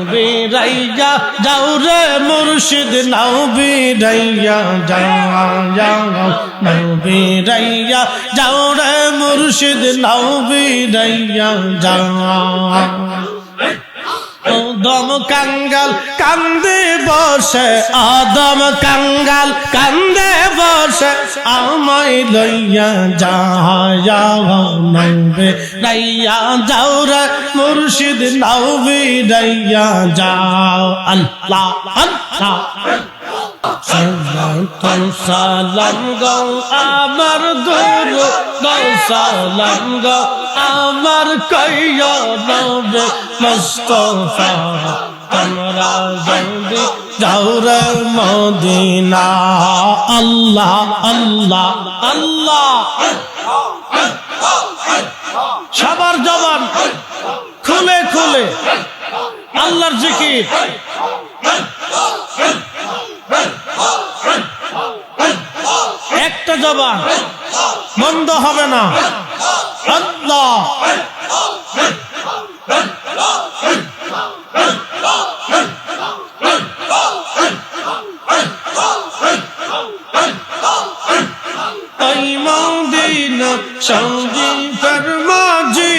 বিরাইয়া যাও রে মুর্শিদ নাও বিরাইয়া যাও বিরাইয়া যাও রে মুর্শিদ নাও বিরাইয়া যাও আদম কাঙ্গাল কান্দে বসে আদম কাঙ্গাল কান্দে বসে আমায় লইয়া যাও নবে রাইয়া যাও রে মুর্শিদ নাও বিরাইয়া যাও আল্লাহ আল্লাহ সালাম গো আমার গুরু সালাম গো আমার কইয়া নবে মুস্তাফা তোমরা জলদি যাও রে মদিনা আল্লাহ আল্লাহ আল্লাহ সবার জবান খুলে খুলে আল্লাহর জিকির একটা জবান বন্ধ হবে না আল্লাহ ওই মদিনা শরীফের মাঝে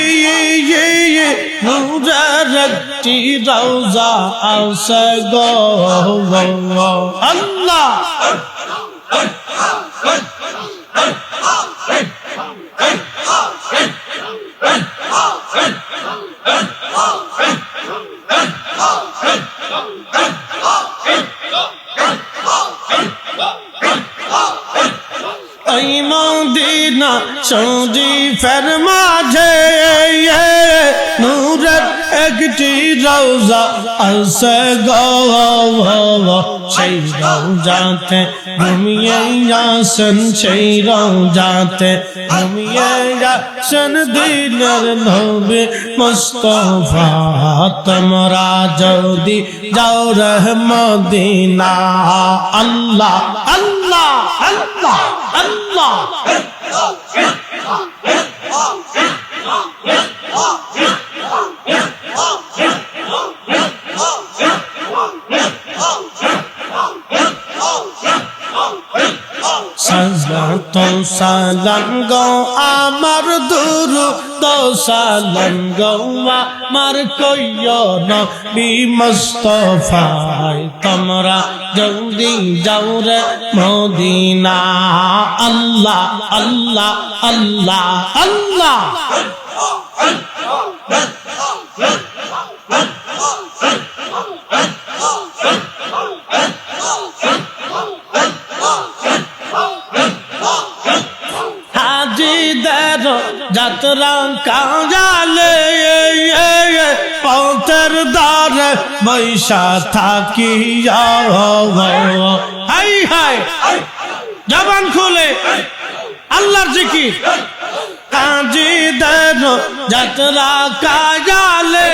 নূরের একটি রওজা আছে গো আল্লাহ ওই মদিনা শরীফের মাঝে নূরের একটি রওজা আছে গো সেই রওজাতে ঘুমিয়ে আসেন সেই রওজাতে ঘুমিয়ে আসেন দিনের নবী মুস্তাফা তোমরা যদি যাও রে মদিনা আল্লাহ আল্লাহ আল্লাহ আল্লাহ সালাম গো আমার দুরূদ সালাম গো আমার কইও নবী মুস্তাফা তোমরা জলদি যাও রে মদিনা আল্লাহ আল্লাহ আল্লাহ আল্লাহ যাত্রা কাজালে পথের দ্বারে বৈশা থাকি হাই হাই জবান খুলে আল্লাহর জিকির কাজীদের যাত্রা কাজালে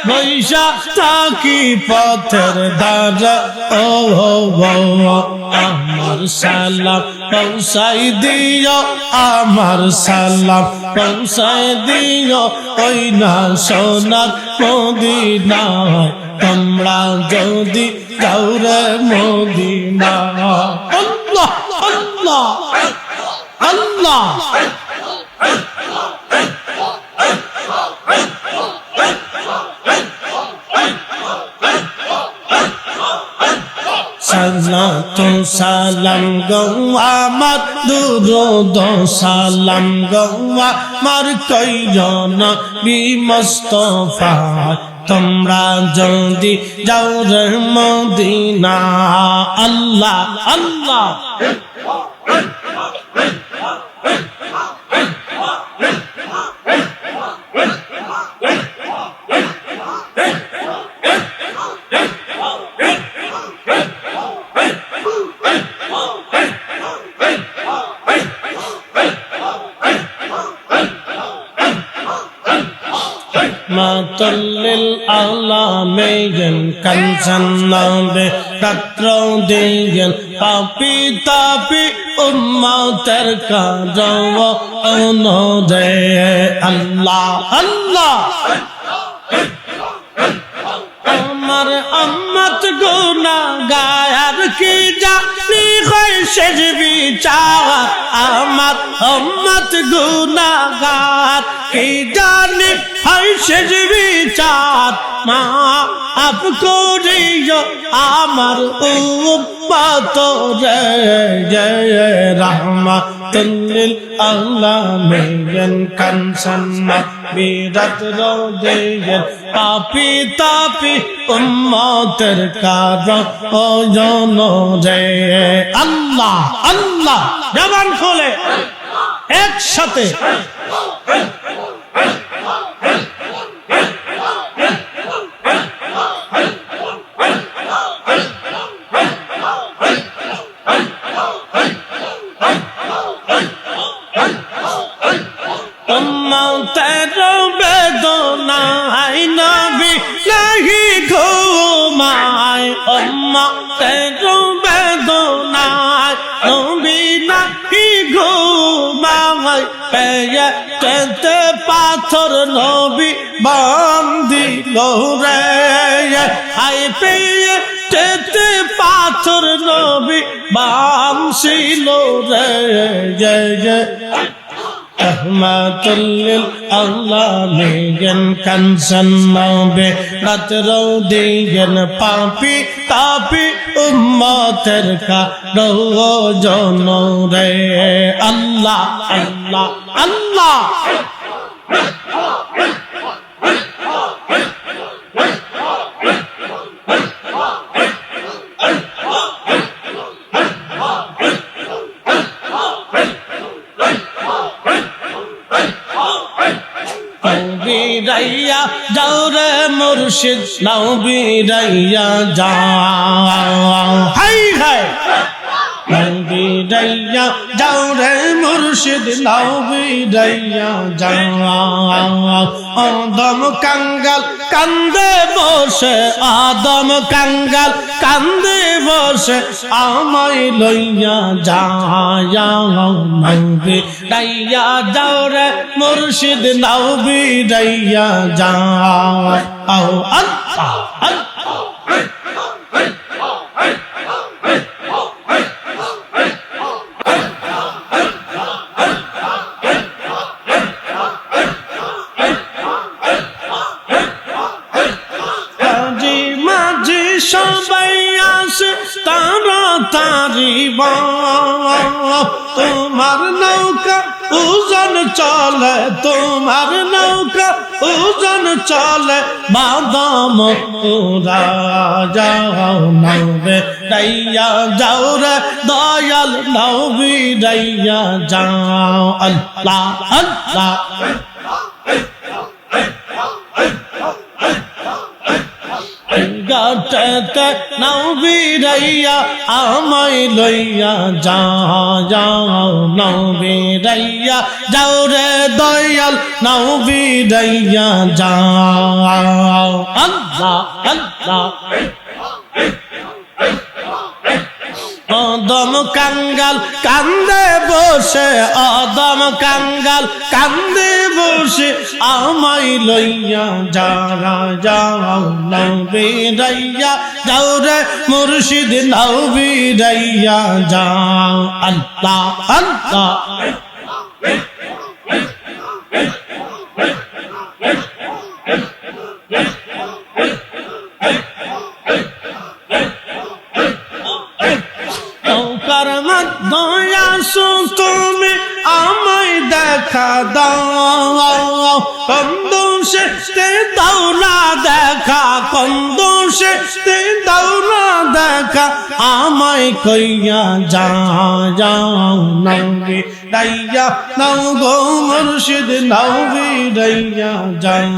বৈশা থাকি পথের দ্বারে ও আমার সালাম পৌঁছাই দিও আমার সালাম পৌঁছাই দিও ওই না সোনার মদিনায় তোমরা যদি যাও রে মদিনা আল্লাহ আল্লাহ আল্লাহ সালাম গো আমার দুরূদ সালাম গো আমার কইও নবী মুস্তাফা তোমরা যদি যাও রে মদিনা আল্লাহ আল্লাহ মাতাল্লিল আলামিন কানসান্নাবে রাত্র দিন পাপি তাপি উম্মতের কাজও অনুদে আল্লাহ আল্লাহ কি জানি হয় শেষ বিচার আমার উম্মত গুনাহগার কি জানি হয় শেষ বিচার মাফ করিও আমার উম্মত রে রাহমাতুল লিল আলামিন কানসান বিরাত রোদেন পাপি তাপি উম্মতের কারণ রে আল্লাহ আল্লাহ জবান খোলে একসাথে উম্মতের বেদনায় নবী নাহি ঘুমায় উম্মতের বেদনায় নবী নাহি ঘুমায় পেয়েতে পাথর নবী বান্ধিল রে আই পেয়েতে পাথর নবী বাঁধছিল রে রহমাতুল লিল আলামিন কানসান নবে রাত রোদিয়েন পাপি তাপি উম্মতের কারণ রে আল্লাহ আল্লাহ আল্লাহ বিরাইয়া যাও রে মুর্শিদ নাও বিরাইয়া যাও হাই হাই বিরাইয়া যাও রে মুর্শিদ নাও বিরাইয়া যাও আদম কাঙ্গাল কান্দে বসে আদম কাঙ্গাল কান্দে বসে আমায় লইয়া যাও বিরাইয়া যাও রে মুর্শিদ নাও বিরাইয়া যাও আল্লাহ আল্লাহ সবাই আসে তাড়াতাড়ি তোমার নৌকা ওজন চলে তোমার নৌকা ওজন চলে বাদাম পুরা যাও নবে রাইয়া যাও রে দয়াল নবী রাইয়া যাও আল্লাহ আল্লাহ গাটতে নাও বিরাইয়া আমায় লইয়া যাও নাও বিরাইয়া যাও রে দয়াল নাও বিরাইয়া যাও আল্লাহ আল্লাহ আদম কাঙ্গাল কান্দে বসে আদম কাঙ্গাল কান্দে বসে আমায় লইয়া যাও নাও বিরাইয়া যাও রে মুর্শিদ নাও বিরাইয়া যাও আল্লাহ আল্লাহ তুমি আমায় দেখা দাও কন্দোষে দাও না দেখা কন্দোষে দাও না দেখা আমায় কইয়া যাও নবী রাইয়া নাও গো মুর্শিদ নাও বিরাইয়া যাও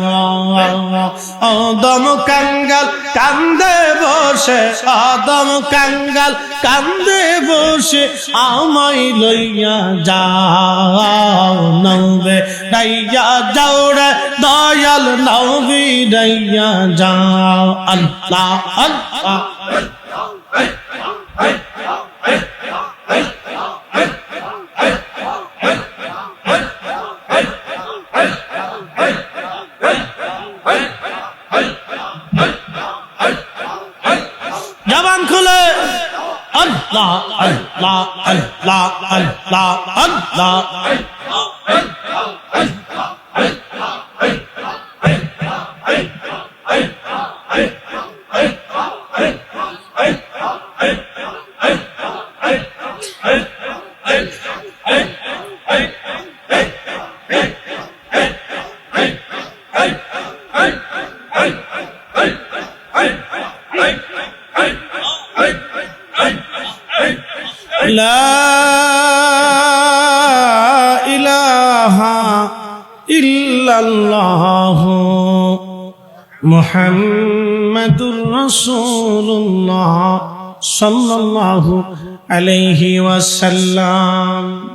আদম কাঙ্গাল কান্দে বসে আদম কাঙ্গাল কান্দে বসে আমায় লইয়া যাও নবে রাইয়া যাও রে দয়াল নাও বিরাইয়া যাও আল্লাহ আল্লাহ জবান খুলে আল্লাহ আল্লাহ আল্লাহ আল্লাহ আল্লাহ لا إله إلا الله محمد رسول الله صلى الله عليه وسلم